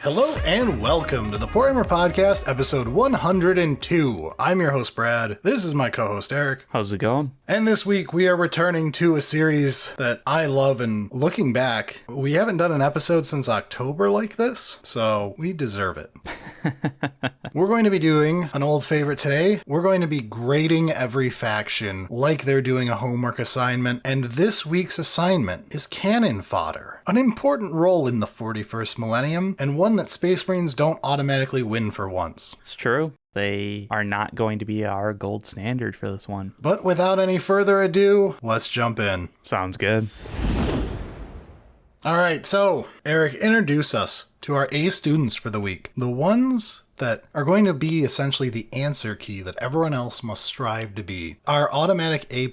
Hello and welcome to the Poor Gamer Podcast, episode 102. I'm your host, Brad. This is my co-host, Eric. How's it going? And this week we are returning to a series that I love, and looking back, we haven't done an episode since October like this, so we deserve it. We're going to be doing an old favorite today. We're going to be grading every faction like they're doing a homework assignment, and this week's assignment is cannon fodder. An important role in the 41st millennium, and one that Space Marines don't automatically win for once. It's true. They are not going to be our gold standard for this one. But without any further ado, let's jump in. Sounds good. All right, so Eric, introduce us to our A students for the week. The ones that are going to be essentially the answer key that everyone else must strive to be. Our automatic A+,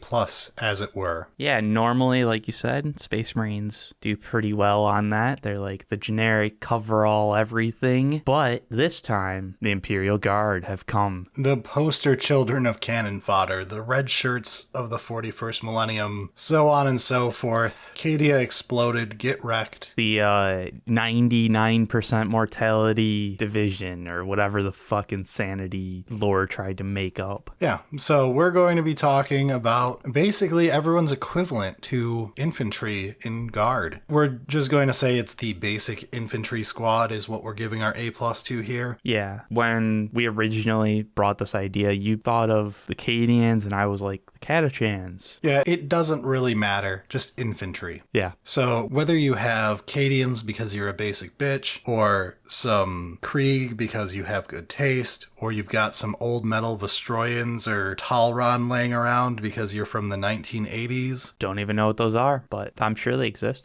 as it were. Yeah, normally, like you said, Space Marines do pretty well on that. They're like the generic cover-all everything. But this time, the Imperial Guard have come. The poster children of cannon fodder, the red shirts of the 41st millennium, so on and so forth. Cadia exploded, get wrecked. The 99% mortality division, or whatever the fuck insanity lore tried to make up. Yeah, so we're going to be talking about basically everyone's equivalent to infantry in Guard. We're just going to say it's the basic infantry squad is what we're giving our A+ to here. Yeah, when we originally brought this idea, you thought of the Cadians, and I was like, the Catachans. Yeah, it doesn't really matter, just infantry. Yeah. So whether you have Cadians because you're a basic bitch, or some Krieg because you have good taste, or you've got some old metal Vestroyans or Talron laying around because you're from the 1980s. Don't even know what those are, but I'm sure they exist.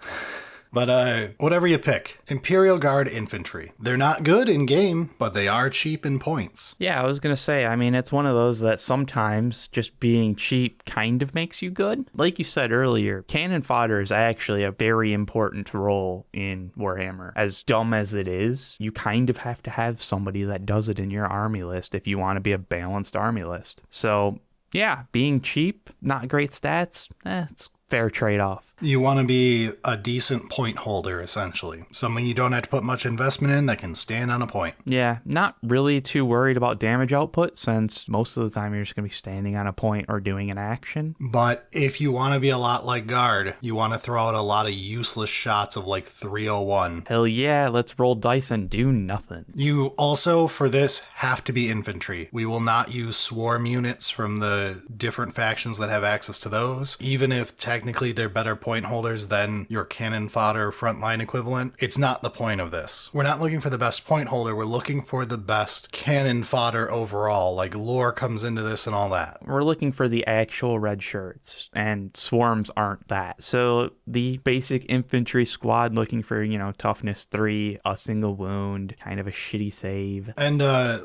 But whatever you pick, Imperial Guard Infantry. They're not good in game, but they are cheap in points. Yeah, I was going to say, I mean, it's one of those that sometimes just being cheap kind of makes you good. Like you said earlier, cannon fodder is actually a very important role in Warhammer. As dumb as it is, you kind of have to have somebody that does it in your army list if you want to be a balanced army list. So, yeah, being cheap, not great stats, it's fair trade-off. You want to be a decent point holder, essentially. Something you don't have to put much investment in that can stand on a point. Yeah, not really too worried about damage output, since most of the time you're just going to be standing on a point or doing an action. But if you want to be a lot like Guard, you want to throw out a lot of useless shots of like 301. Hell yeah, let's roll dice and do nothing. You also, for this, have to be infantry. We will not use swarm units from the different factions that have access to those, even if technically they're better point holders than your cannon fodder frontline equivalent. It's not the point of this. We're not looking for the best point holder, we're looking for the best cannon fodder overall, like lore comes into this and all that. We're looking for the actual red shirts, and swarms aren't that. So the basic infantry squad looking for, toughness 3, a single wound, kind of a shitty save. And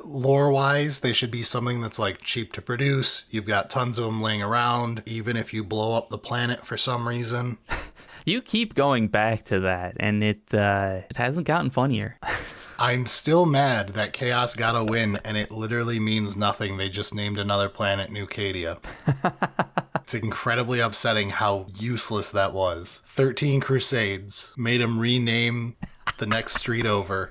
lore-wise, they should be something that's like cheap to produce. You've got tons of them laying around, even if you blow up the planet for some reason. You keep going back to that, and it hasn't gotten funnier. I'm still mad that Chaos got a win, and it literally means nothing. They just named another planet New Cadia. It's incredibly upsetting how useless that was. 13 Crusades made him rename the next street over.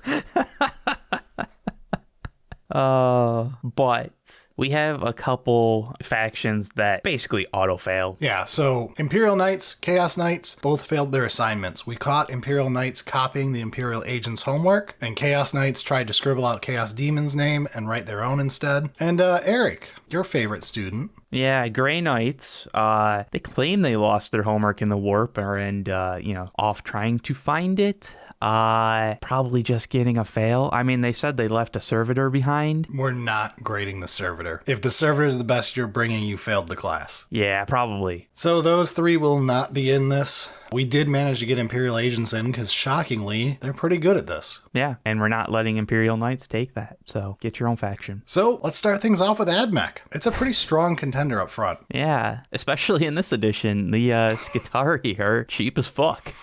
But we have a couple factions that basically auto-fail. Yeah, so Imperial Knights, Chaos Knights, both failed their assignments. We caught Imperial Knights copying the Imperial Agents' homework, and Chaos Knights tried to scribble out Chaos Demon's name and write their own instead. And Eric, your favorite student. Yeah, Grey Knights, they claim they lost their homework in the warp and off trying to find it. Probably just getting a fail. I mean, they said they left a servitor behind. We're not grading the servitor. If the servitor is the best you're bringing, you failed the class. Yeah, probably. So those three will not be in this. We did manage to get Imperial Agents in because, shockingly, they're pretty good at this. Yeah, and we're not letting Imperial Knights take that, so get your own faction. So let's start things off with Admech. It's a pretty strong contender up front. Yeah, especially in this edition. The Skitarii are cheap as fuck.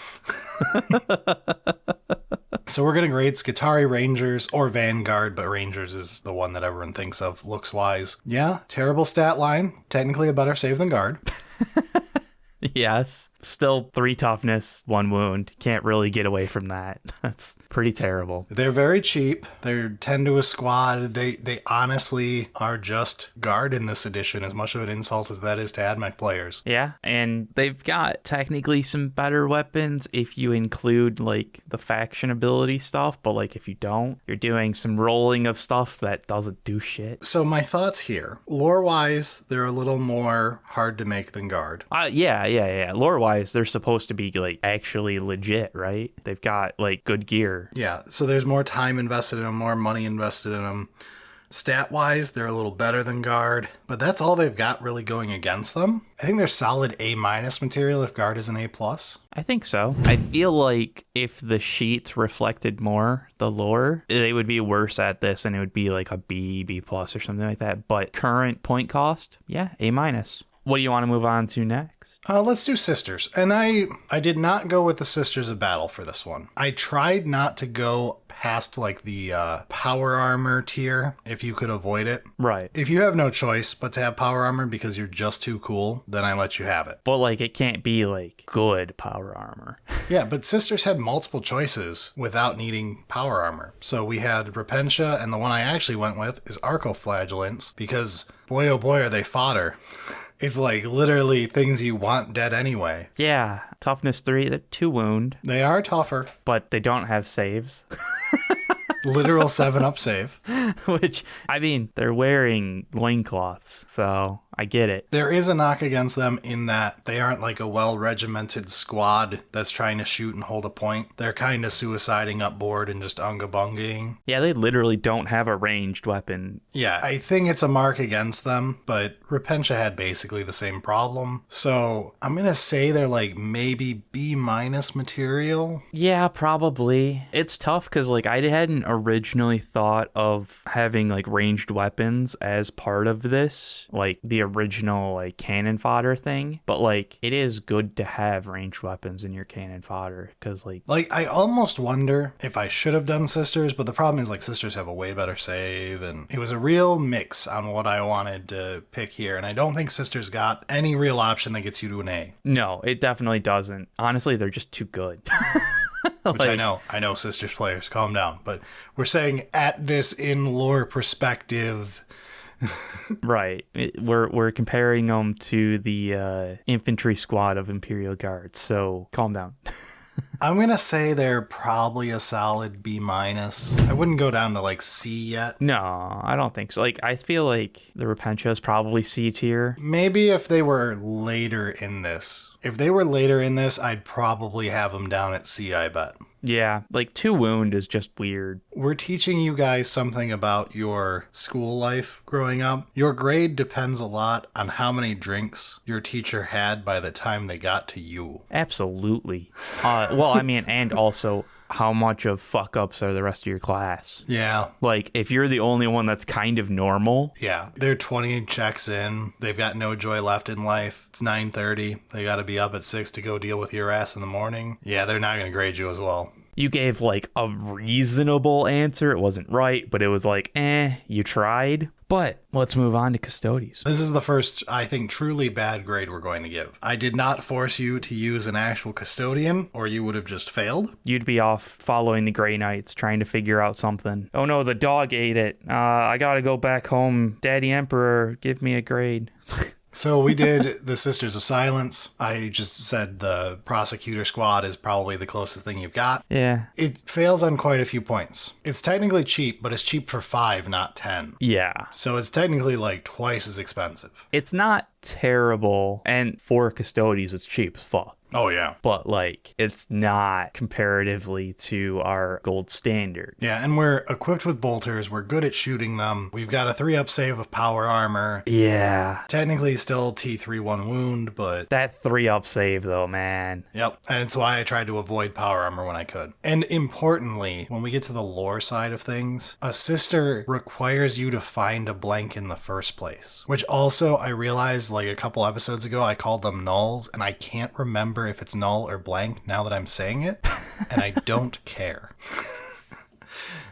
So we're going to grade Skitarii Rangers or Vanguard, but Rangers is the one that everyone thinks of looks-wise. Yeah, terrible stat line. Technically a better save than Guard. Yes. Still 3 toughness, 1 wound. Can't really get away from that. That's pretty terrible. They're very cheap. They're 10 to a squad. They honestly are just guard in this edition, as much of an insult as that is to AdMech players. Yeah, and they've got technically some better weapons if you include like the faction ability stuff, but like if you don't, you're doing some rolling of stuff that doesn't do shit. So my thoughts here. Lore-wise, they're a little more hard to make than guard. Yeah. Lore-wise, they're supposed to be like actually legit, right? They've got like good gear. Yeah, so there's more time invested in them, more money invested in them. Stat-wise, they're a little better than guard, but that's all they've got really going against them. I think they're solid A- material if guard is an A+. I think so. I feel like if the sheets reflected more the lore, they would be worse at this and it would be like a B+ or something like that. But current point cost, yeah, A-. What do you want to move on to next? Let's do Sisters. And I did not go with the Sisters of Battle for this one. I tried not to go past like the power armor tier if you could avoid it. Right. If you have no choice but to have power armor because you're just too cool, then I let you have it. But like it can't be like good power armor. Yeah, but Sisters had multiple choices without needing power armor. So we had Repentia, and the one I actually went with is Arcoflagellants because boy oh boy are they fodder. It's like literally things you want dead anyway. Yeah, toughness 3, they're 2 wound. They are tougher. But they don't have saves. Literal 7-up save. Which, I mean, they're wearing loincloths, so I get it. There is a knock against them in that they aren't like a well-regimented squad that's trying to shoot and hold a point. They're kind of suiciding up board and just unga-bungaing. Yeah, they literally don't have a ranged weapon. Yeah, I think it's a mark against them, but Repentia had basically the same problem. So I'm going to say they're like maybe B- material. Yeah, probably. It's tough because like I hadn't originally thought of having like ranged weapons as part of this, like the original like cannon fodder thing, but like it is good to have ranged weapons in your cannon fodder because like I almost wonder if I should have done Sisters, but the problem is like Sisters have a way better save, and it was a real mix on what I wanted to pick here, and I don't think Sisters got any real option that gets you to an A. No, it definitely doesn't. Honestly, they're just too good. Which I know Sisters players, calm down, but we're saying at this in lore perspective. Right. We're comparing them to the infantry squad of Imperial Guards, so calm down. I'm going to say they're probably a solid B-. I wouldn't go down to like C yet. No, I don't think so. Like, I feel like the Repentia is probably C tier. Maybe if they were later in this. If they were later in this, I'd probably have them down at C, I bet. Yeah, like 2 wound is just weird. We're teaching you guys something about your school life growing up. Your grade depends a lot on how many drinks your teacher had by the time they got to you. Absolutely. Well, I mean, and also how much of fuck ups are the rest of your class. Yeah. Like, if you're the only one that's kind of normal. Yeah. They're 20 checks in. They've got no joy left in life. It's 9:30. They got to be up at 6 to go deal with your ass in the morning. Yeah, they're not going to grade you as well. You gave like a reasonable answer. It wasn't right, but it was like, you tried. But let's move on to Custodes. This is the first, I think, truly bad grade we're going to give. I did not force you to use an actual custodian, or you would have just failed. You'd be off following the Grey Knights, trying to figure out something. Oh no, the dog ate it. I gotta go back home. Daddy Emperor, give me a grade. So we did the Sisters of Silence. I just said the Prosecutor Squad is probably the closest thing you've got. Yeah. It fails on quite a few points. It's technically cheap, but it's cheap for 5, not 10. Yeah. So it's technically like twice as expensive. It's not terrible, and for Custodes, it's cheap as fuck. Oh, yeah. But, like, it's not comparatively to our gold standard. Yeah, and we're equipped with bolters. We're good at shooting them. We've got a 3-up save of power armor. Yeah. Technically still T3 1 wound, but... That 3-up save, though, man. Yep, and it's why I tried to avoid power armor when I could. And importantly, when we get to the lore side of things, a sister requires you to find a blank in the first place. Which also, I realized, like, a couple episodes ago, I called them nulls, and I can't remember if it's null or blank now that I'm saying it, and I don't care.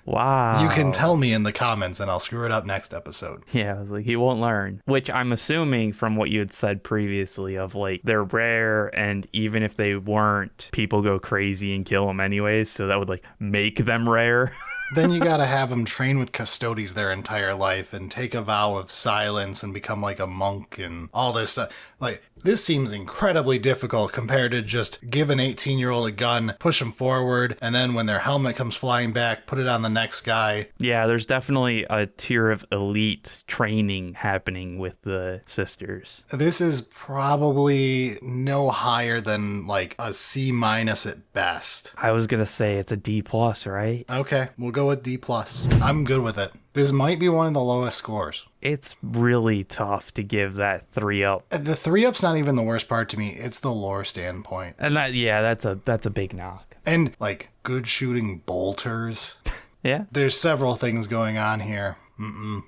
Wow. You can tell me in the comments and I'll screw it up next episode. Yeah, I was like, he won't learn. Which I'm assuming from what you had said previously of like, they're rare, and even if they weren't, people go crazy and kill them anyways, so that would like make them rare. Then you gotta have them train with Custodes their entire life and take a vow of silence and become like a monk and all this stuff. Like, this seems incredibly difficult compared to just give an 18-year-old a gun, push them forward, and then when their helmet comes flying back, put it on the next guy. Yeah, there's definitely a tier of elite training happening with the sisters. This is probably no higher than like a C- at best. I was gonna say it's a D+, right? Okay, we'll go with D+. I'm good with it. This might be one of the lowest scores. It's really tough to give that 3-up. The 3-up's not even the worst part to me. It's the lore standpoint. And that's a big knock. And like good shooting bolters. Yeah. There's several things going on here.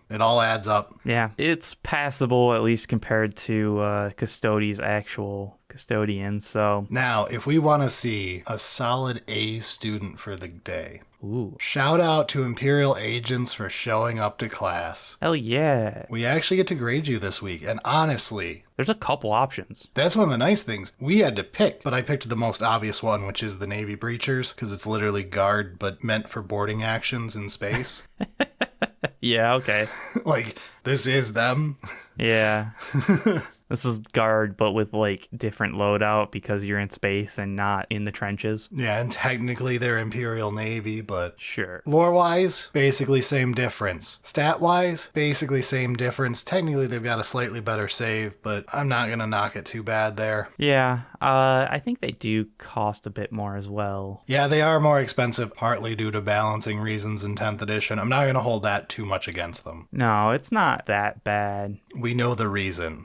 It all adds up. Yeah. It's passable, at least compared to Custodes' actual custodian. So now, if we want to see a solid A student for the day, ooh. Shout out to Imperial Agents for showing up to class. Hell yeah. We actually get to grade you this week, and honestly, there's a couple options. That's one of the nice things. We had to pick, but I picked the most obvious one, which is the Navy Breachers, because it's literally guard, but meant for boarding actions in space. Yeah, okay. Like, this is them. Yeah. This is guard, but with like different loadout because you're in space and not in the trenches. Yeah, and technically they're Imperial Navy, but sure. Lore-wise, basically same difference. Stat-wise, basically same difference. Technically they've got a slightly better save, but I'm not going to knock it too bad there. Yeah, I think they do cost a bit more as well. Yeah, they are more expensive, partly due to balancing reasons in 10th edition. I'm not going to hold that too much against them. No, it's not that bad. We know the reason.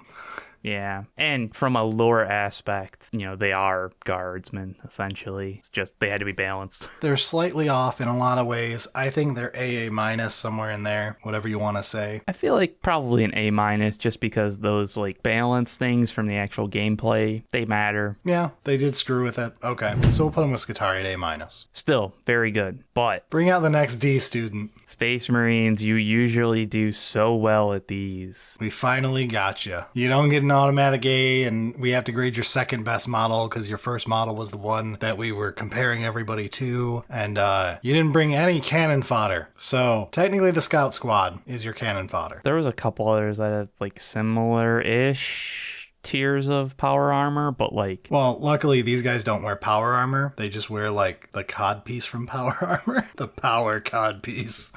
Yeah. And from a lore aspect, they are guardsmen, essentially. It's just they had to be balanced. They're slightly off in a lot of ways. I think they're AA- somewhere in there, whatever you want to say. I feel like probably an A- just because those like balance things from the actual gameplay, they matter. Yeah, they did screw with it. Okay, so we'll put them with Skitarii at A-. Still, very good. But bring out the next D student. Space Marines, you usually do so well at these. We finally got you. You don't get an automatic A, and we have to grade your second best model because your first model was the one that we were comparing everybody to, and you didn't bring any cannon fodder. So technically the Scout Squad is your cannon fodder. There was a couple others that had like similar-ish tiers of power armor, but like... Well, luckily these guys don't wear power armor. They just wear like the cod piece from power armor. The power cod piece.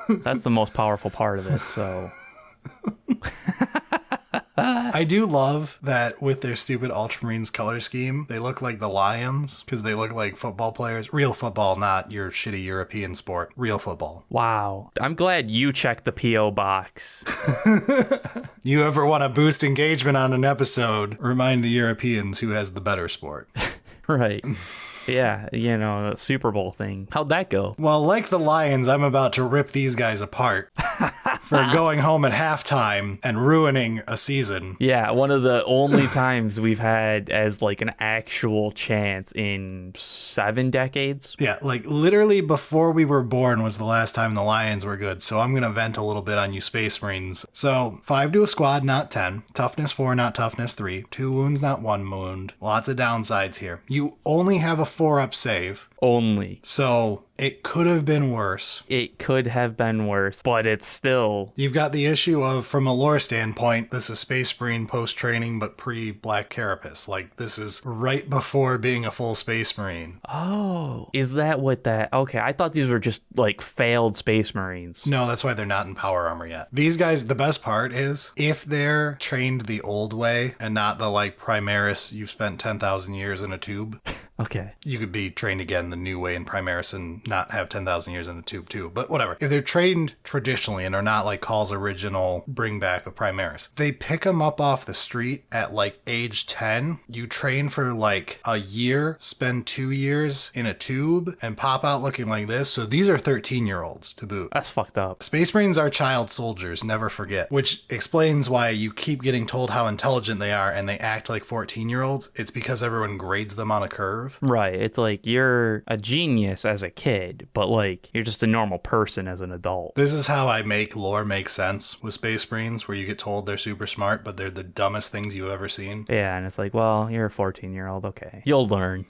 That's the most powerful part of it, so... I do love that with their stupid Ultramarines color scheme, they look like the Lions because they look like football players. Real football, not your shitty European sport. Real football. Wow. I'm glad you checked the P.O. box. You ever want to boost engagement on an episode, remind the Europeans who has the better sport. Right. Yeah, the Super Bowl thing. How'd that go? Well, like the Lions, I'm about to rip these guys apart for going home at halftime and ruining a season. Yeah, one of the only times we've had as like an actual chance in 7 decades. Yeah, like literally before we were born was the last time the Lions were good. So I'm going to vent a little bit on you Space Marines. So 5 to a squad, not 10. Toughness 4, not toughness 3. 2 wounds, not 1 wound. Lots of downsides here. You only have a 4-up save. Only. So it could have been worse. It could have been worse, but it's still... You've got the issue of, from a lore standpoint, this is Space Marine post-training, but pre-Black Carapace. Like, this is right before being a full Space Marine. Oh, is that what that... Okay, I thought these were just, like, failed Space Marines. No, that's why they're not in power armor yet. These guys, the best part is, if they're trained the old way, and not the, like, Primaris, you've spent 10,000 years in a tube. Okay. You could be trained again the new way in Primaris and not have 10,000 years in the tube too, but whatever. If they're trained traditionally and are not like Call's original bring back of Primaris, they pick them up off the street at like age 10. You train for like a year, spend 2 years in a tube, and pop out looking like this. So these are 13-year-olds to boot. That's fucked up. Space Marines are child soldiers, never forget, which explains why you keep getting told how intelligent they are and they act like 14-year-olds. It's because everyone grades them on a curve. narrative. Right. It's like you're a genius as a kid, but like you're just a normal person as an adult. This is how I make lore make sense with Space Marines, where you get told they're super smart, but they're the dumbest things you've ever seen. Yeah, and it's like, well, you're a 14-year-old. Okay. You'll learn.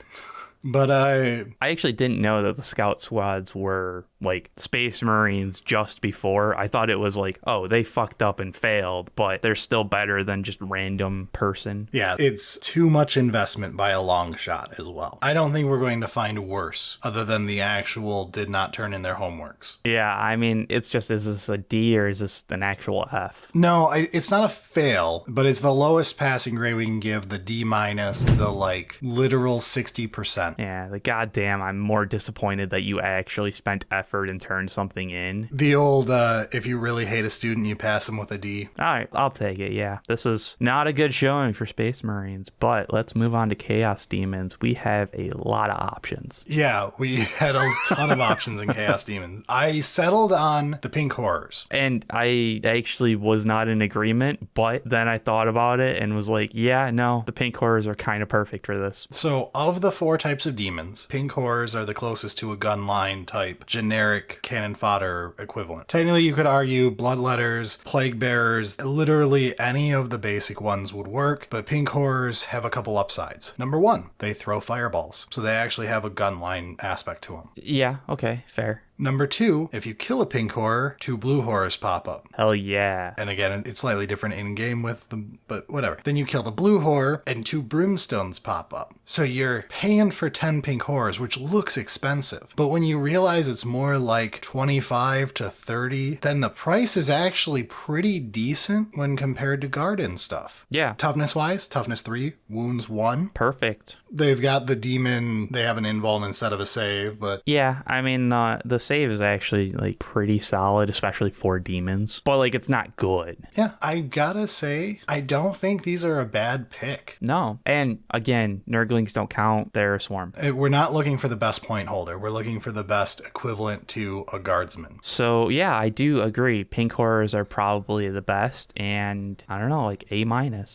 But I actually didn't know that the scout squads were like Space Marines just before. I thought it was like, oh, they fucked up and failed, but they're still better than just random person. Yeah, it's too much investment by a long shot as well. I don't think we're going to find worse other than the actual did not turn in their homeworks. Yeah, I mean, it's just, is this a D or is this an actual F? No, it's not a fail, but it's the lowest passing grade we can give, the D minus, the like literal 60%. Yeah, like goddamn, I'm more disappointed that you actually spent effort and turned something in. The old, if you really hate a student, you pass them with a D. All right, I'll take it, yeah. This is not a good showing for Space Marines, but let's move on to Chaos Demons. We have a lot of options. Yeah, we had a ton of options in Chaos Demons. I settled on the Pink Horrors. And I actually was not in agreement, but then I thought about it and was like, yeah, no, the Pink Horrors are kind of perfect for this. So, of the 4 types of demons, Pink Horrors are the closest to a gunline type, generic cannon fodder equivalent. Technically, you could argue Bloodletters, Plague Bearers, literally any of the basic ones would work, but Pink Horrors have a couple upsides. Number 1, they throw fireballs, so they actually have a gunline aspect to them. Yeah, okay, fair. Number 2, if you kill a Pink Horror, 2 Blue Horrors pop up. Hell yeah. And again, it's slightly different in-game with them, but whatever. Then you kill the Blue Horror, and 2 Brimstones pop up. So you're paying for 10 Pink Horrors, which looks expensive. But when you realize it's more like 25 to 30, then the price is actually pretty decent when compared to Garden stuff. Yeah. Toughness-wise, Toughness 3, Wounds 1. Perfect. They've got the demon, they have an invuln instead of a save, but... Yeah, I mean, the save is actually, like, pretty solid, especially for demons. But, like, it's not good. Yeah, I gotta say, I don't think these are a bad pick. No. And, again, Nurglings don't count. They're a swarm. We're not looking for the best point holder. We're looking for the best equivalent to a guardsman. So, yeah, I do agree. Pink Horrors are probably the best. And, I don't know, like, A-.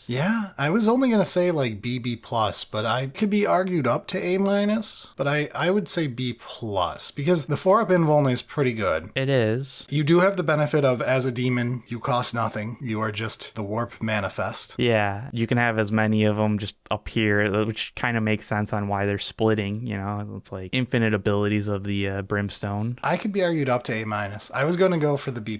Yeah, I was only gonna say, like, BB+, but I could be argued up to A-, but I would say B+, because the 4-up invuln is pretty good. It is. You do have the benefit of, as a demon, you cost nothing. You are just the warp manifest. Yeah, you can have as many of them just appear, which kind of makes sense on why they're splitting, you know? It's like infinite abilities of the Brimstone. I could be argued up to A-. I was going to go for the B+,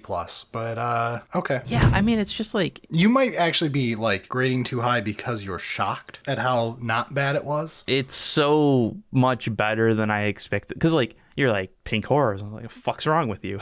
but okay. Yeah, I mean, it's just like... You might actually be, like, grading too high because you're shocked at how not bad it was. It's so much better than I expected. Because, like, you're like, Pink Horrors. I'm like, what the fuck's wrong with you?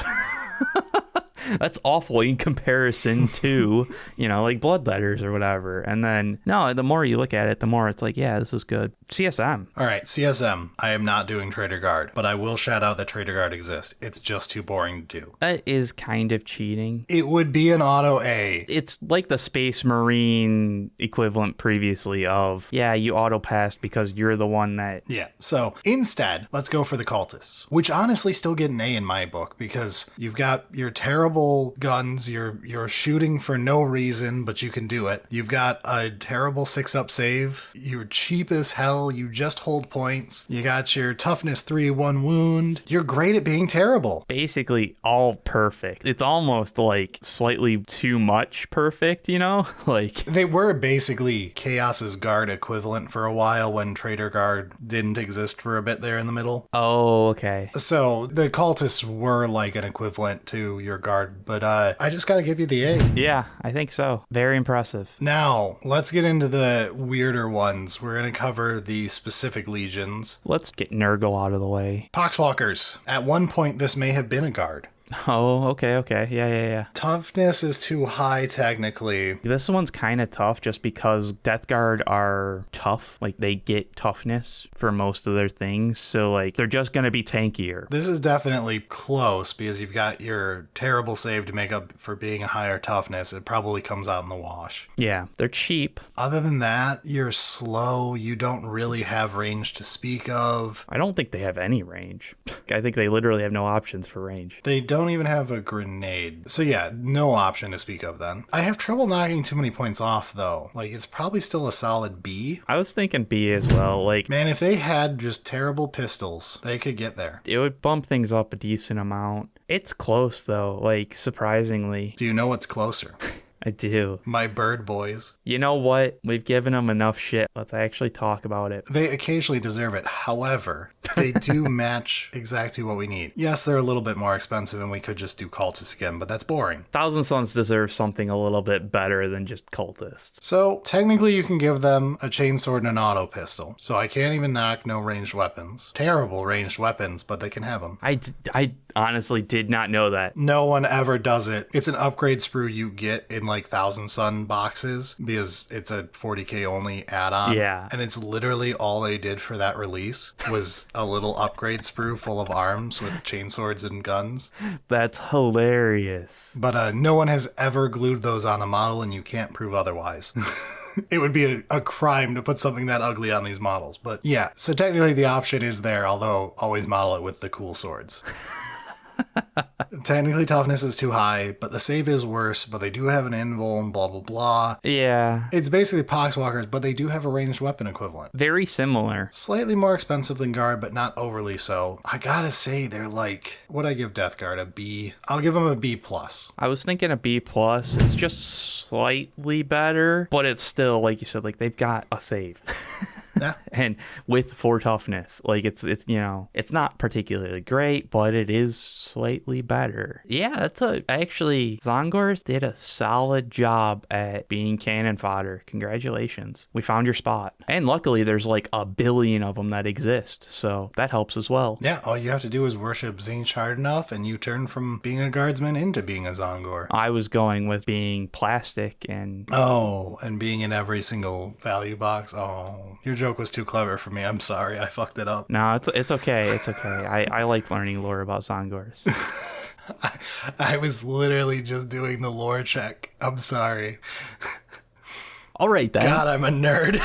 That's awful in comparison to, you know, like Bloodletters or whatever. And then, no, the more you look at it, the more it's like, yeah, this is good. CSM. All right, CSM. I am not doing Traitor Guard, but I will shout out that Traitor Guard exists. It's just too boring to do. That is kind of cheating. It would be an auto A. It's like the Space Marine equivalent previously of, yeah, you auto passed because you're the one that... Yeah, so instead, let's go for the Cultists, which honestly still get an A in my book because you've got your terrible guns, you're shooting for no reason, but you can do it. You've got a terrible 6-up save. You're cheap as hell. You just hold points. You got your toughness 3, 1 wound. You're great at being terrible. Basically all perfect. It's almost like slightly too much perfect, you know? Like they were basically Chaos's Guard equivalent for a while when Traitor Guard didn't exist for a bit there in the middle. Oh, okay. So the Cultists were like an equivalent to your Guard, but I just gotta give you the A. Yeah, I think so. Very impressive. Now, let's get into the weirder ones. We're gonna cover the specific legions. Let's get Nurgle out of the way. Poxwalkers. At one point, this may have been a guard. Oh, okay. Yeah. Toughness is too high, technically. This one's kind of tough just because Death Guard are tough. Like, they get toughness for most of their things. So, like, they're just going to be tankier. This is definitely close because you've got your terrible save to make up for being a higher toughness. It probably comes out in the wash. Yeah, they're cheap. Other than that, you're slow. You don't really have range to speak of. I don't think they have any range. I think they literally have no options for range. They don't don't even have a grenade. So yeah, no option to speak of then. I have trouble knocking too many points off though. Like, it's probably still a solid B. I was thinking B as well. Like, Man, if they had just terrible pistols, they could get there. it would bump things up a decent amount. It's close though, like, surprisingly. Do you know what's closer? I do. My bird boys. You know what? We've given them enough shit. Let's actually talk about it. They occasionally deserve it. However, they do match exactly what we need. Yes, they're a little bit more expensive and we could just do cultists again, but that's boring. Thousand Sons deserve something a little bit better than just cultists. So technically you can give them a chainsword and an auto pistol. So I can't even knock no ranged weapons. Terrible ranged weapons, but they can have them. I honestly did not know that. No one ever does it. It's an upgrade sprue you get in like Thousand Sun boxes because it's a 40k only add-on. Yeah. And it's literally all they did for that release was a little upgrade sprue full of arms with chainswords and guns. That's hilarious. But no one has ever glued those on a model and you can't prove otherwise. It would be a crime to put something that ugly on these models. But yeah, so technically the option is there, although always model it with the cool swords. Technically toughness is too high, but the save is worse, but they do have an invul and blah blah blah. Yeah. It's basically poxwalkers, but they do have a ranged weapon equivalent. Very similar. Slightly more expensive than guard, but not overly so. I gotta say they're like, what'd I give Death Guard? A B? I'll give them a B plus. I was thinking a B plus. It's just slightly better, but it's still, like you said, like they've got a save. Yeah. And with 4 toughness, like it's you know, it's not particularly great, but it is slightly better. Yeah, actually Zongors did a solid job at being cannon fodder. Congratulations. We found your spot. And luckily there's like a billion of them that exist, so that helps as well. Yeah, all you have to do is worship Tzeentch hard enough and you turn from being a guardsman into being a Zongor. I was going with being plastic and Oh, and being in every single value box. Oh, your joke was too clever for me. I'm sorry. I fucked it up. no, it's okay. It's okay. I like learning lore about Zongors. I was literally just doing the lore check. I'm sorry. All right, then. God, I'm a nerd.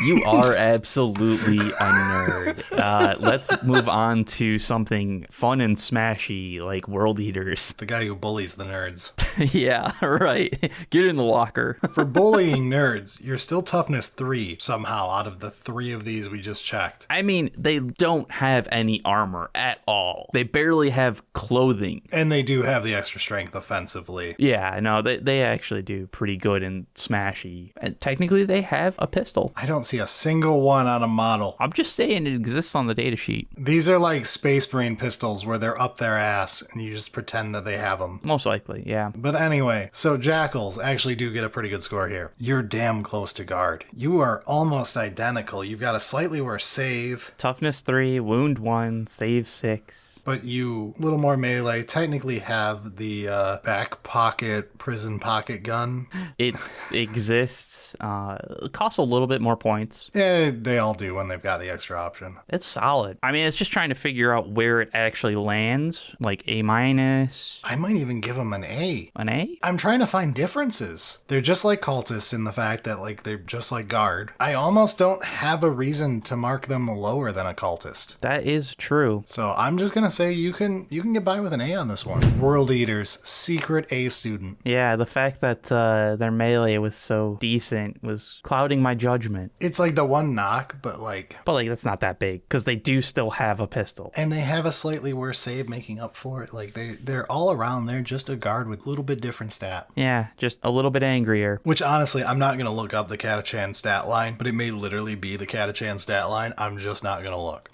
You are absolutely a nerd. Let's move on to something fun and smashy like World Eaters. The guy who bullies the nerds. Yeah, right. Get in the locker. For bullying nerds, you're still toughness 3 somehow out of the 3 of these we just checked. I mean, they don't have any armor at all. They barely have clothing. And they do have the extra strength offensively. Yeah, no, they actually do pretty good in smashy. And technically, they have a pistol. I don't see a single one on a model. I'm just saying it exists on the datasheet. These are like Space Marine pistols where they're up their ass and you just pretend that they have them. Most likely, yeah. But anyway, so Jackals actually do get a pretty good score here. You're damn close to guard. You are almost identical. You've got a slightly worse save. Toughness 3, wound 1, save 6. But you, a little more melee, technically have the back pocket, prison pocket gun. It exists. It costs a little bit more points. Yeah, they all do when they've got the extra option. It's solid. I mean, it's just trying to figure out where it actually lands. Like A minus. I might even give them an A. An A? I'm trying to find differences. They're just like cultists in the fact that like they're just like guard. I almost don't have a reason to mark them lower than a cultist. That is true. So I'm just gonna say you can get by with an A on this one. World Eaters, secret A student. Yeah, the fact that their melee was so decent was clouding my judgment. It's like the one knock, but like that's not that big because they do still have a pistol. And they have a slightly worse save making up for it. Like they're all around. They're just a guard with a little bit different stat. Yeah, just a little bit angrier. Which honestly, I'm not gonna look up the Catachan stat line, but it may literally be the Catachan stat line. I'm just not gonna look.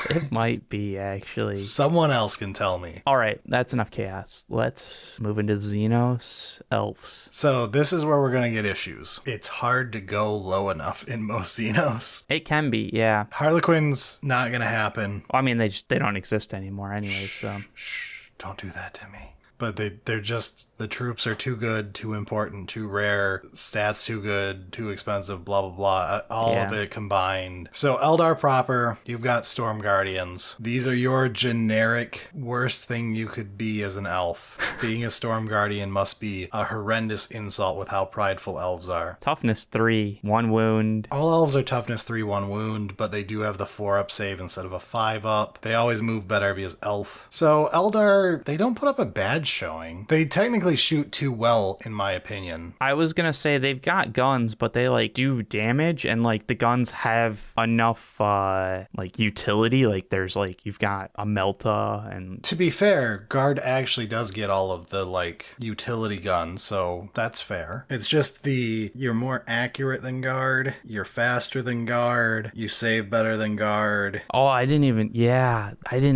It might be, actually. Someone else can tell me. All right, that's enough chaos. Let's move into Xenos Elves. So this is where we're going to get issues. It's hard to go low enough in most Xenos. It can be, yeah. Harlequin's not going to happen. I mean, they don't exist anymore anyway, so. Shh, don't do that to me. but they're just, the troops are too good, too important, too rare, stats too good, too expensive, blah, blah, blah. All of it combined. So Eldar proper, you've got Storm Guardians. These are your generic worst thing you could be as an elf. Being a Storm Guardian must be a horrendous insult with how prideful elves are. Toughness 3, 1 wound. All elves are toughness 3, 1 wound, but they do have the 4-up save instead of a 5-up. They always move better because elf. So Eldar, they don't put up a bad showing. They technically shoot too well, in my opinion. I was gonna say they've got guns, but they like do damage, and like the guns have enough like utility. Like there's like, you've got a Melta, and to be fair, Guard actually does get all of the like utility guns, so that's fair. It's just you're more accurate than Guard, you're faster than Guard, you save better than Guard. Oh, I didn't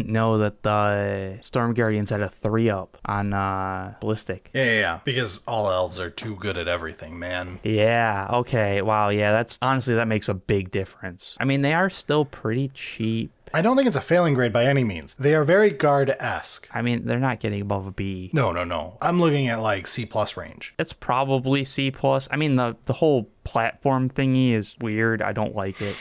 know that the Storm Guardians had a 3-up on ballistic. Yeah, because all elves are too good at everything, man. Yeah, okay, wow, yeah, that's honestly, that makes a big difference. I mean, they are still pretty cheap. I don't think it's a failing grade by any means. They are very Guard-esque. I mean, they're not getting above a B. No. I'm looking at like C+ range. It's probably C+. I mean, the whole platform thingy is weird. I don't like it.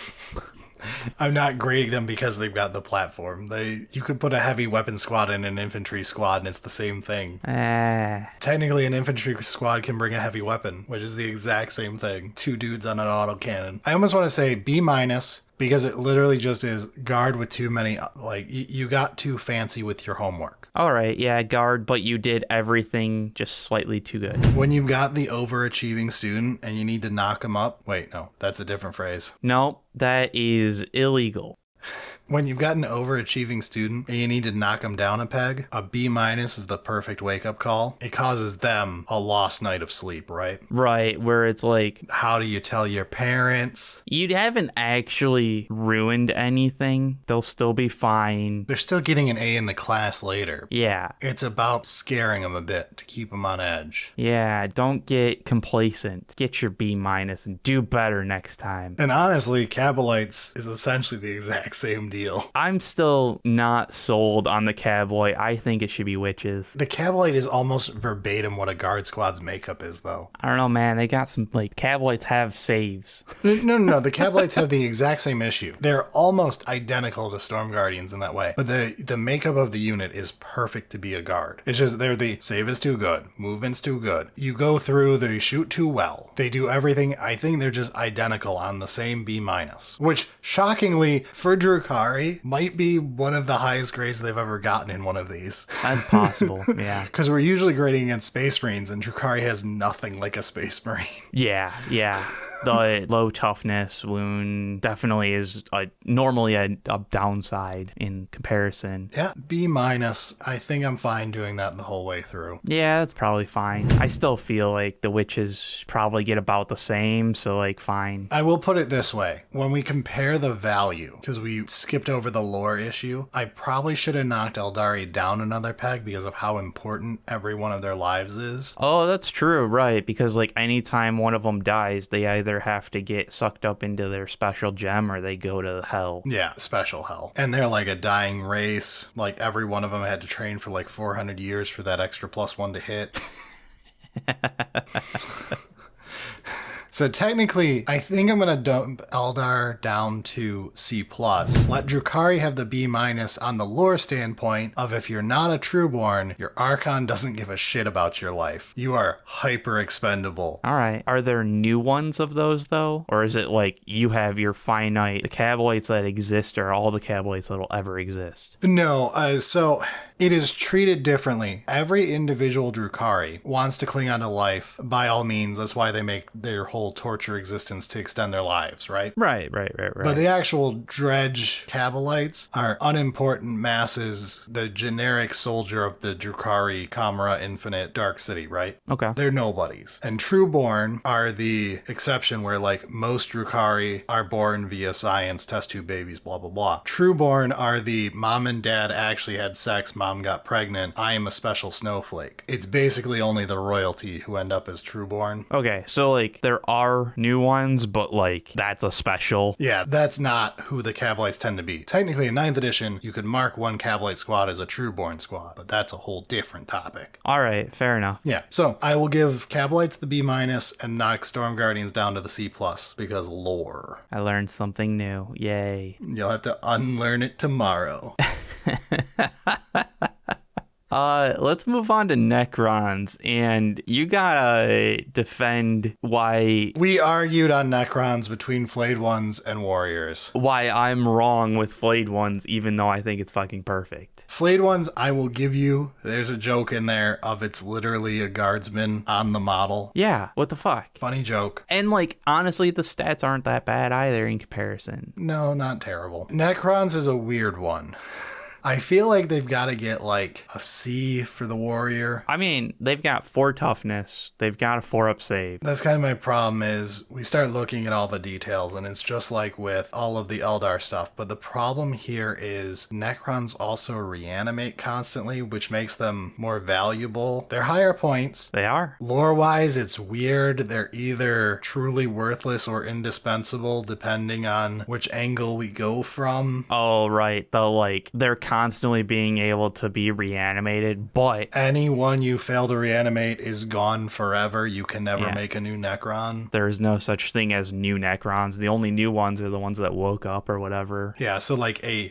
I'm not grading them because they've got the platform. You could put a heavy weapon squad in an infantry squad and it's the same thing. Technically, an infantry squad can bring a heavy weapon, which is the exact same thing. 2 dudes on an autocannon. I almost want to say B-, because it literally just is Guard with too many, like, you got too fancy with your homework. All right, yeah, Guard, but you did everything just slightly too good. When you've got the overachieving student and you need to knock him up, wait, no, that's a different phrase. No, that is illegal. When you've got an overachieving student and you need to knock them down a peg, a B- is the perfect wake-up call. It causes them a lost night of sleep, right? Right, where it's like, how do you tell your parents? You haven't actually ruined anything. They'll still be fine. They're still getting an A in the class later. Yeah. It's about scaring them a bit to keep them on edge. Yeah, don't get complacent. Get your B- and do better next time. And honestly, Cabalites is essentially the exact same deal. I'm still not sold on the Cowboy. I think it should be witches. The Cabalite is almost verbatim what a guard squad's makeup is, though. I don't know, man. They got some, like, Cowboys have saves. No. The Cabalites have the exact same issue. They're almost identical to Storm Guardians in that way. But the makeup of the unit is perfect to be a guard. It's just the save is too good. Movement's too good. You go through, they shoot too well. They do everything. I think they're just identical on the same B-, which, shockingly, for Drukhari, might be one of the highest grades they've ever gotten in one of these. That's possible, yeah. Because we're usually grading against Space Marines, and Drukhari has nothing like a Space Marine. Yeah. The low toughness wound definitely is normally a downside in comparison. Yeah, B-. I think I'm fine doing that the whole way through. Yeah, that's probably fine. I still feel like the witches probably get about the same, so like fine. I will put it this way. When we compare the value, because we skipped over the lore issue, I probably should have knocked Aeldari down another peg because of how important every one of their lives is. Oh, that's true, right? Because like anytime one of them dies, they either have to get sucked up into their special gem or they go to hell. Yeah, special hell. And they're like a dying race. Like every one of them had to train for like 400 years for that extra +1 to hit. So technically, I think I'm going to dump Eldar down to C+. Let Drukhari have the B- on the lore standpoint of if you're not a Trueborn, your Archon doesn't give a shit about your life. You are hyper expendable. All right. Are there new ones of those, though? Or is it like you have your finite, the Cowboys that exist are all the Cowboys that will ever exist? No, so it is treated differently. Every individual Drukhari wants to cling on to life. By all means, that's why they make their whole torture existence to extend their lives, right? Right. But the actual dredge Cabalites are unimportant masses, the generic soldier of the Drukhari, Kamara, Infinite, Dark City, right? Okay. They're nobodies. And Trueborn are the exception where, like, most Drukhari are born via science, test tube babies, blah, blah, blah. Trueborn are the mom and dad actually had sex, mom got pregnant, I am a special snowflake. It's basically only the royalty who end up as Trueborn. Okay, so, like, they're are new ones, but like that's a special. Yeah, that's not who the Cabalites tend to be. Technically, in 9th edition, you could mark one Cabalite squad as a Trueborn squad, but that's a whole different topic. All right, fair enough. Yeah, so I will give Cabalites the B- and knock Storm Guardians down to the C+, because lore. I learned something new. Yay. You'll have to unlearn it tomorrow. Let's move on to Necrons, and you gotta defend why We argued on Necrons between Flayed Ones and Warriors. I'm wrong with Flayed Ones, even though I think it's fucking perfect. Flayed Ones, I will give you. There's a joke in there of it's literally a guardsman on the model. Yeah, what the fuck? Funny joke. And like, honestly, the stats aren't that bad either in comparison. No, not terrible. Necrons is a weird one. I feel like they've got to get like a C for the warrior. I mean, they've got 4 toughness. They've got a 4-up save. That's kind of my problem is we start looking at all the details and it's just like with all of the Eldar stuff. But the problem here is Necrons also reanimate constantly, which makes them more valuable. They're higher points. They are. Lore-wise, it's weird. They're either truly worthless or indispensable, depending on which angle we go from. Oh, right. They're constantly being able to be reanimated, but Anyone you fail to reanimate is gone forever. You can never Yeah. make a new Necron. there is no such thing as new Necrons. The only new ones are the ones that woke up or whatever. Yeah, so like a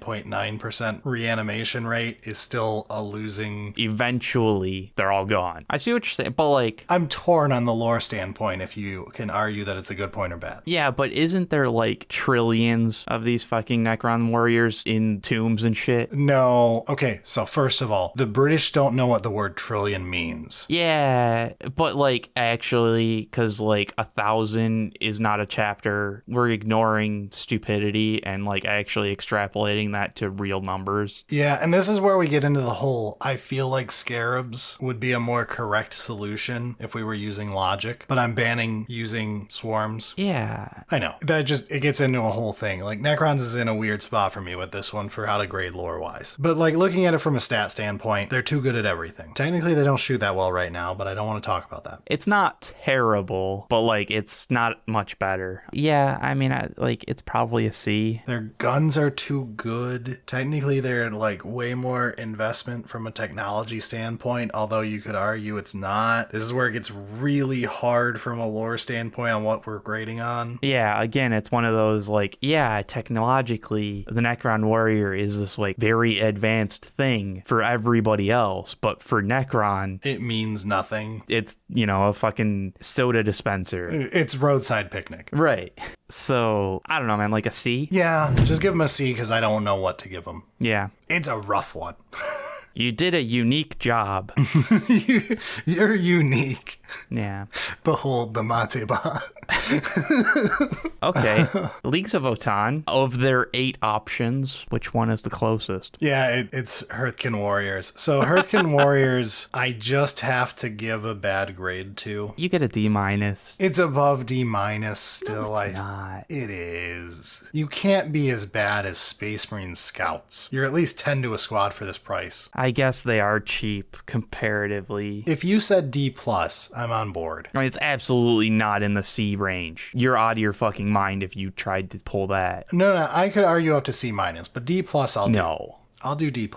99.9% reanimation rate is still a losing... Eventually, they're all gone. I see what you're saying, but like, I'm torn on the lore standpoint if you can argue that it's a good point or bad. yeah, but isn't there like trillions of these fucking Necron warriors in tombs and shit? No. Okay, so first of all, the British don't know what the word trillion means. Yeah, but like actually, because like 1,000 is not a chapter. We're ignoring stupidity and like actually extrapolating that to real numbers. Yeah, and this is where we get into the whole, I feel like scarabs would be a more correct solution if we were using logic, but I'm banning using swarms. Yeah. I know. It gets into a whole thing. Like, Necrons is in a weird spot for me with this one for how to grade lore-wise. But, like, looking at it from a stat standpoint, they're too good at everything. Technically, they don't shoot that well right now, but I don't want to talk about that. It's not terrible, but like it's not much better. Yeah, I mean, it's probably a C. Their guns are too good. Technically, they're, like, way more investment from a technology standpoint, although you could argue it's not. This is where it gets really hard from a lore standpoint on what we're grading on. Yeah, again, it's one of those like, yeah, technologically, the Necron warrior is this like very advanced thing for everybody else, but for Necron, It means nothing. it's, a fucking soda dispenser. It's roadside picnic. Right. So, I don't know, man, like a C? Yeah, just give them a C because I don't know what to give them. Yeah. It's a rough one. You did a unique job. You're unique. Yeah. Behold the Mateba. Okay. Leagues of Votann, of their 8 options, which one is the closest? Yeah, it's Hearthkin Warriors. So Hearthkin Warriors, I just have to give a bad grade to. You get a D-. It's above D- still. It's not. It is. You can't be as bad as Space Marine Scouts. You're at least 10 to a squad for this price. I guess they are cheap comparatively. If you said D+, I'm on board. I mean, it's absolutely not in the C range. You're out of your fucking mind if you tried to pull that. No, I could argue up to C-, but D+ I'll do. No. I'll do D+.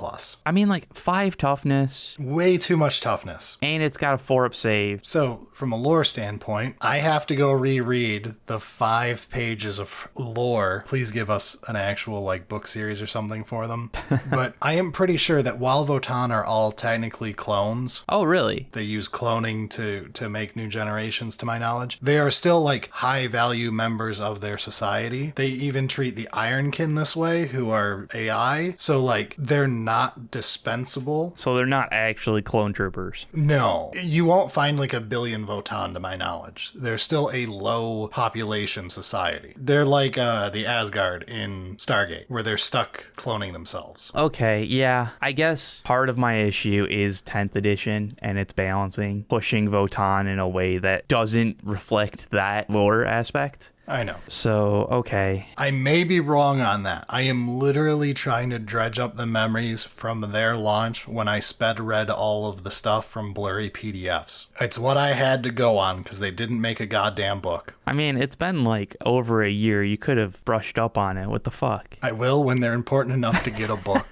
I mean, like 5 toughness, Way too much toughness. and it's got a 4-up save. So, from a lore standpoint, I have to go reread the 5 pages of lore. Please give us an actual, like, book series or something for them. But I am pretty sure that while Votann are all technically clones, Oh, really? they use cloning to make new generations, to my knowledge, they are still, like, high-value members of their society. They even treat the Ironkin this way, who are AI. So, like, they're not dispensable. So they're not actually clone troopers. No, you won't find like a billion Votann to my knowledge. They're still a low population society. They're like the Asgard in Stargate, where they're stuck cloning themselves. Okay, yeah. I guess part of my issue is 10th edition and its balancing, pushing Votann in a way that doesn't reflect that lore aspect. I know. So, okay. I may be wrong on that. I am literally trying to dredge up the memories from their launch when I sped read all of the stuff from blurry PDFs. It's what I had to go on because they didn't make a goddamn book. I mean, it's been like over a year. You could have brushed up on it. What the fuck? I will when they're important enough to get a book.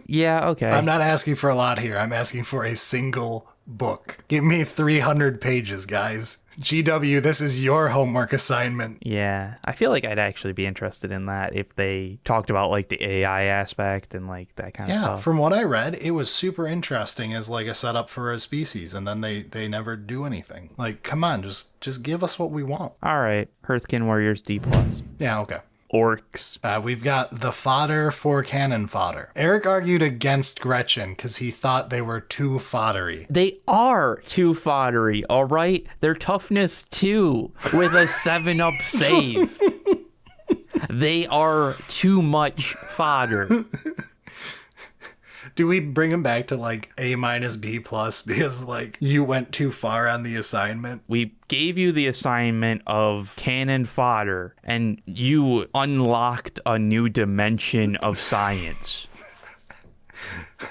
Yeah, okay. I'm not asking for a lot here. I'm asking for a single book. Give me 300 pages, guys. GW, this is your homework assignment. Yeah, I feel like I'd actually be interested in that if they talked about like the AI aspect and like that kind of stuff. Yeah, from what I read, it was super interesting as like a setup for a species, and then they never do anything. Like, come on, just give us what we want. All right, Hearthkin Warriors D+. Yeah, okay. Orks. We've got the fodder for cannon fodder. Eric argued against Gretchen because he thought they were too foddery. They are too foddery, all right? They're toughness 2 with a 7-up save. They are too much fodder. Do we bring him back to like A minus B plus because like you went too far on the assignment? We gave you the assignment of cannon fodder and you unlocked a new dimension of science.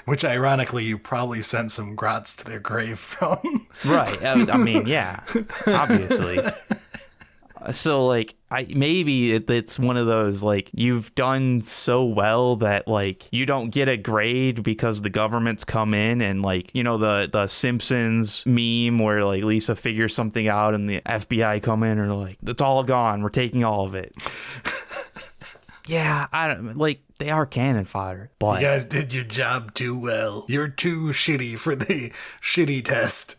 Which ironically you probably sent some grots to their grave from. Right. I mean, yeah, obviously. So, like, maybe it's one of those, like, you've done so well that, like, you don't get a grade because the government's come in and, like, you know, the Simpsons meme where, like, Lisa figures something out and the FBI come in and are like, it's all gone. We're taking all of it. Yeah, I don't, like, they are cannon fodder, but... You guys did your job too well. You're too shitty for the shitty test.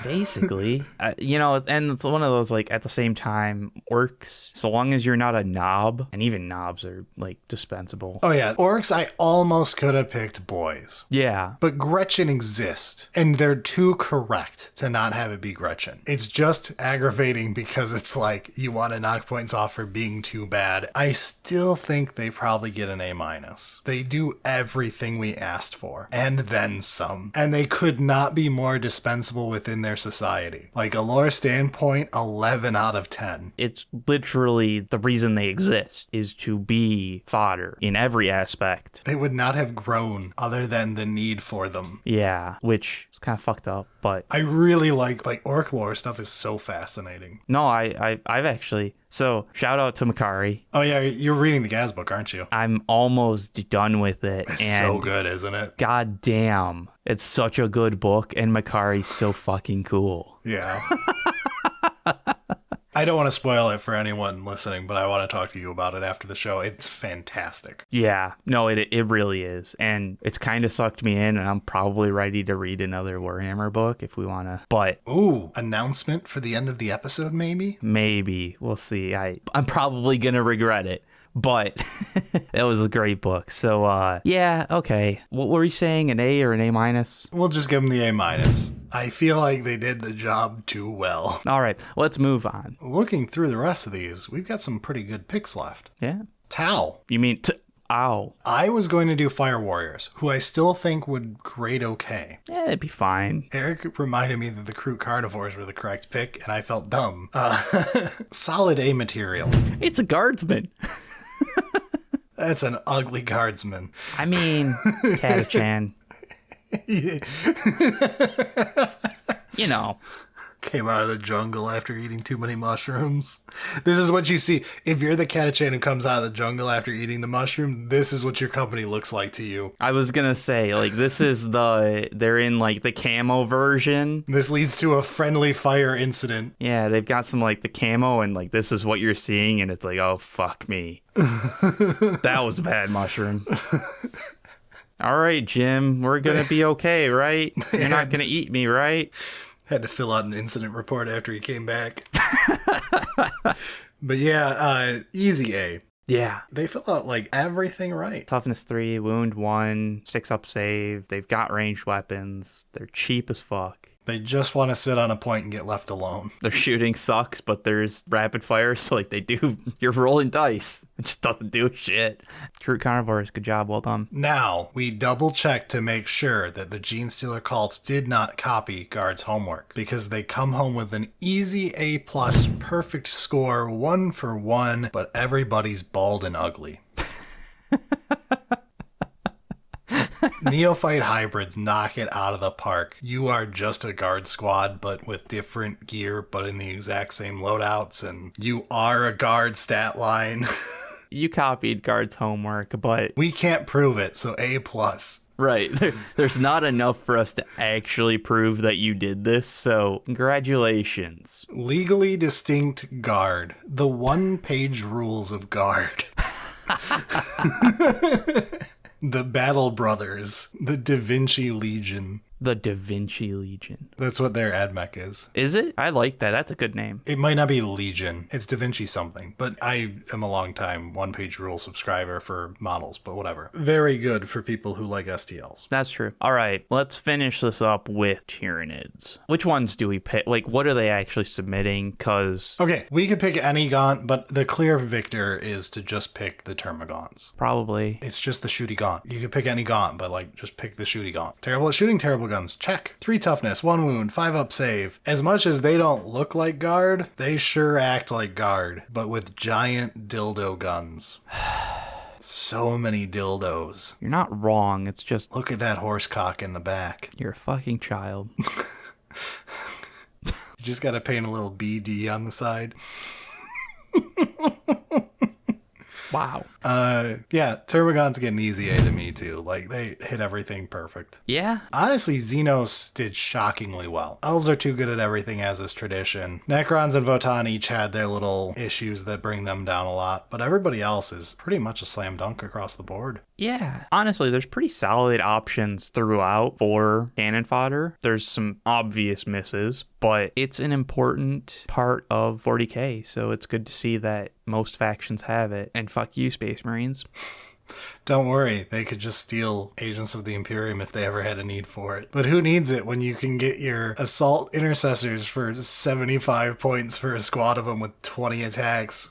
Basically. You know, and it's one of those, like, at the same time, orcs, so long as you're not a knob, and even knobs are, like, dispensable. Oh yeah, orcs I almost could have picked boys. Yeah. But Gretchen exists, and they're too correct to not have it be Gretchen. It's just aggravating because it's like, you want to knock points off for being too bad. I still think they probably get an A-. They do everything we asked for, and then some. And they could not be more dispensable within their society. Like, a lore standpoint, 11 out of 10. It's literally the reason they exist, is to be fodder in every aspect. They would not have grown other than the need for them. Yeah, which is kind of fucked up, but... I really like orc lore stuff is so fascinating. No, I've actually... So, shout out to Makari. Oh yeah, you're reading the Gaz book, aren't you? I'm almost done with it. It's so good, isn't it? God damn. It's such a good book, and Makari's so fucking cool. Yeah. I don't want to spoil it for anyone listening, but I want to talk to you about it after the show. It's fantastic. Yeah, no, it really is. And it's kind of sucked me in, and I'm probably ready to read another Warhammer book if we want to. But... Ooh, announcement for the end of the episode, maybe? Maybe. We'll see. I'm probably going to regret it. But it was a great book. So, yeah, okay. What were you saying, an A or an A minus? We'll just give them the A minus. I feel like they did the job too well. All right, let's move on. Looking through the rest of these, we've got some pretty good picks left. Yeah. Tau. You mean ow. I was going to do Fire Warriors, who I still think would grade okay. Yeah, it'd be fine. Eric reminded me that the Crew Carnivores were the correct pick, and I felt dumb. Solid A material. It's a guardsman. That's an ugly guardsman. I mean, Cadia-chan. You know. Came out of the jungle after eating too many mushrooms. This is what you see. If you're the Cadia-chan who comes out of the jungle after eating the mushroom, this is what your company looks like to you. I was gonna say, like, this is they're in, like, the camo version. This leads to a friendly fire incident. Yeah, they've got some, like, the camo, and, like, this is what you're seeing, and it's like, oh, fuck me. That was a bad mushroom. All right, Jim, we're gonna be okay, right? You're not gonna eat me, right? Had to fill out an incident report after he came back. But yeah, easy A. Yeah. They fill out like everything right. Toughness 3, wound 1, 6-up save. They've got ranged weapons. They're cheap as fuck. They just want to sit on a point and get left alone. Their shooting sucks, but there's rapid fire, so like they do, you're rolling dice. It just doesn't do shit. True carnivores, good job, well done. Now, we double checked to make sure that the Genestealer Cults did not copy Guard's homework, because they come home with an easy A+, perfect score, 1 for 1, but everybody's bald and ugly. Neophyte hybrids knock it out of the park. You are just a guard squad, but with different gear, but in the exact same loadouts, and you are a guard stat line. You copied Guard's homework, but... We can't prove it, so A+. Right. There's not enough for us to actually prove that you did this, so congratulations. Legally distinct guard. The one-page rules of guard. The Battle Brothers. The Da Vinci Legion. The Da Vinci Legion. That's what their admech is. Is it? I like that. That's a good name. It might not be Legion. It's Da Vinci something. But I am a long-time one-page rule subscriber for models, but whatever. Very good for people who like STLs. That's true. All right, let's finish this up with Tyranids. Which ones do we pick? Like, what are they actually submitting? Because... Okay, we could pick any gaunt, but the clear victor is to just pick the Termagants. Probably. It's just the shooty gaunt. You could pick any gaunt, but like, just pick the shooty gaunt. Terrible at shooting, terrible guns. Check. 3 toughness, 1 wound, 5 up save. As much as they don't look like guard, they sure act like guard, but with giant dildo guns. So many dildos. You're not wrong. It's just... Look at that horse cock in the back. You're a fucking child. You just gotta paint a little BD on the side. Wow. Yeah, Termagant's getting easy A to me too. Like, they hit everything perfect. Yeah? Honestly, Xenos did shockingly well. Elves are too good at everything, as is tradition. Necrons and Votann each had their little issues that bring them down a lot, but everybody else is pretty much a slam dunk across the board. Yeah. Honestly, there's pretty solid options throughout for cannon fodder. There's some obvious misses, but it's an important part of 40k, so it's good to see that most factions have it. And fuck you, Space Marines. Don't worry, they could just steal Agents of the Imperium if they ever had a need for it. But who needs it when you can get your Assault Intercessors for 75 points for a squad of them with 20 attacks?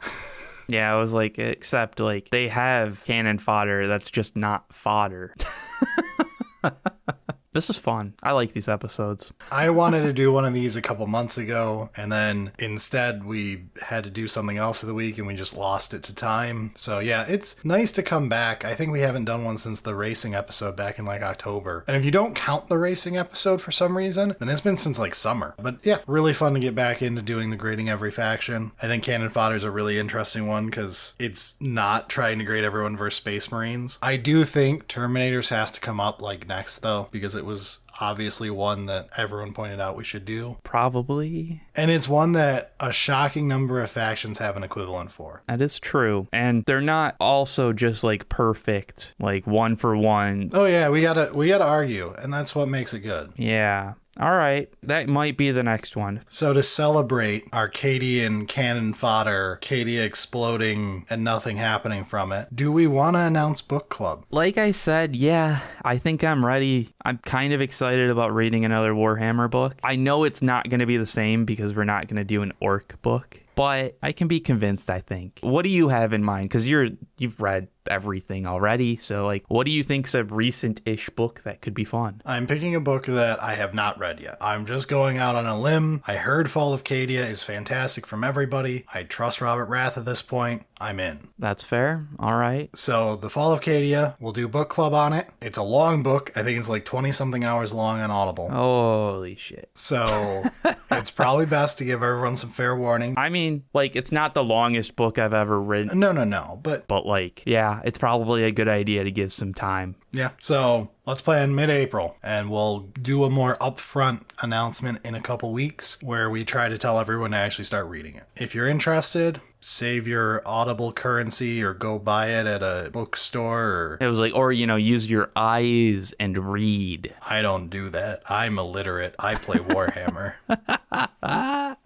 Yeah, I was like, except like they have cannon fodder that's just not fodder. This is fun. I like these episodes. I wanted to do one of these a couple months ago, and then instead we had to do something else for the week, and we just lost it to time. So yeah, it's nice to come back. I think we haven't done one since the racing episode back in like October. And if you don't count the racing episode for some reason, then it's been since like summer. But yeah, really fun to get back into doing the grading every faction. I think Cannon Fodder is a really interesting one because it's not trying to grade everyone versus Space Marines. I do think Terminators has to come up like next though, because it was obviously one that everyone pointed out we should do. Probably. And it's one that a shocking number of factions have an equivalent for. That is true. And they're not also just like perfect, like one for one. Oh yeah, we gotta argue, and that's what makes it good. Yeah. All right, that might be the next one. So to celebrate Arcadian cannon fodder, Cadia exploding and nothing happening from it, do we want to announce book club? Like I said, yeah, I think I'm ready. I'm kind of excited about reading another Warhammer book. I know it's not going to be the same because we're not going to do an orc book, but I can be convinced, I think. What do you have in mind? Because you've read everything already, so like, what do you think's a recent-ish book that could be fun? I'm picking a book that I have not read yet. I'm just going out on a limb. I heard Fall of Cadia is fantastic from everybody. I trust Robert Rath at this point. I'm in. That's fair. All right. So the Fall of Cadia, we'll do book club on it. It's a long book. I think it's like 20 something hours long on Audible. Holy shit. So it's probably best to give everyone some fair warning. I mean, like, it's not the longest book I've ever written. No. But like, yeah, it's probably a good idea to give some time. Yeah. So let's plan mid-April, and we'll do a more upfront announcement in a couple weeks where we try to tell everyone to actually start reading it. If you're interested, save your Audible currency or go buy it at a bookstore. It was like, or, use your eyes and read. I don't do that. I'm illiterate. I play Warhammer.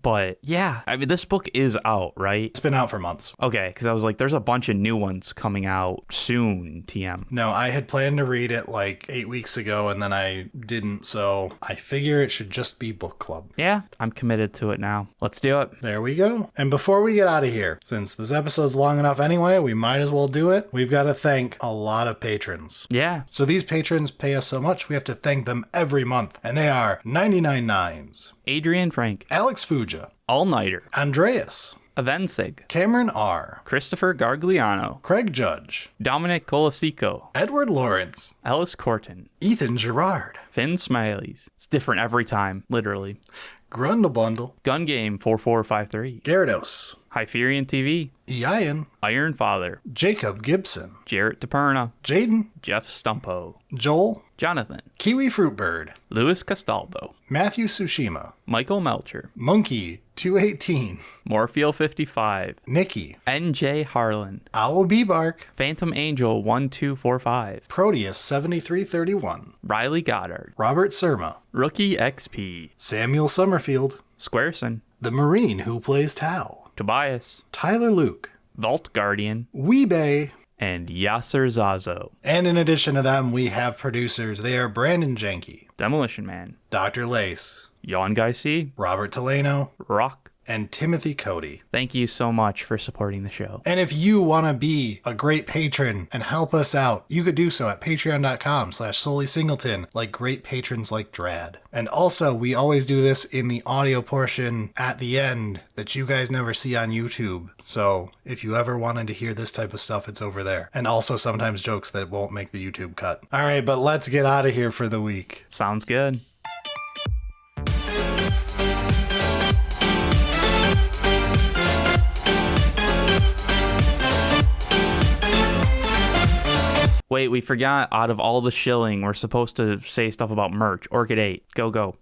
But yeah, I mean, this book is out, right? It's been out for months. Okay, because I was like, there's a bunch of new ones coming out soon, TM. No, I had planned to read it like 8 weeks ago and then I didn't, so I figure it should just be book club. Yeah, I'm committed to it now. Let's do it. There we go. And before we get out of here, since this episode's long enough anyway, we might as well do it. We've got to thank a lot of patrons. Yeah. So these patrons pay us so much, we have to thank them every month. And they are 99 Nines, Adrian Frank, Alex Fuja, All Nighter, Andreas, Avensig, Cameron R., Christopher Gargliano, Craig Judge, Dominic Colasico, Edward Lawrence, Ellis Corton, Ethan Gerard, Finn Smileys. It's different every time, literally. Grundlebundle, Gun Game 4453, Gyarados, Hyperion TV, Ian, Iron Father, Jacob Gibson, Jarrett DePerna, Jaden, Jeff Stumpo, Joel, Jonathan, Kiwi Fruitbird, Louis Castaldo, Matthew Tsushima, Michael Melcher, Monkey 218, Morpheal 55, Nikki, NJ Harlan, Owl B Bark, Phantom Angel 1245, Proteus 7331, Riley Goddard, Robert Surma, Rookie XP, Samuel Summerfield, Squareson, the Marine who plays Tau, Tobias, Tyler Luke, Vault Guardian, Weebay, and Yasser Zazo, and in addition to them, we have producers. They are Brandon Jenke, Demolition Man, Dr. Lace, Yon Guy C, Robert Teleno, Rock. and Timothy Cody. Thank you so much for supporting the show. And if you want to be a great patron and help us out, you could do so at patreon.com/solely-singleton, like great patrons like Drad. And also, we always do this in the audio portion at the end that you guys never see on YouTube. So if you ever wanted to hear this type of stuff, it's over there. And also sometimes jokes that won't make the YouTube cut. All right, but let's get out of here for the week. Sounds good. Wait, we forgot, out of all the shilling, we're supposed to say stuff about merch. Orchid 8. Go, go.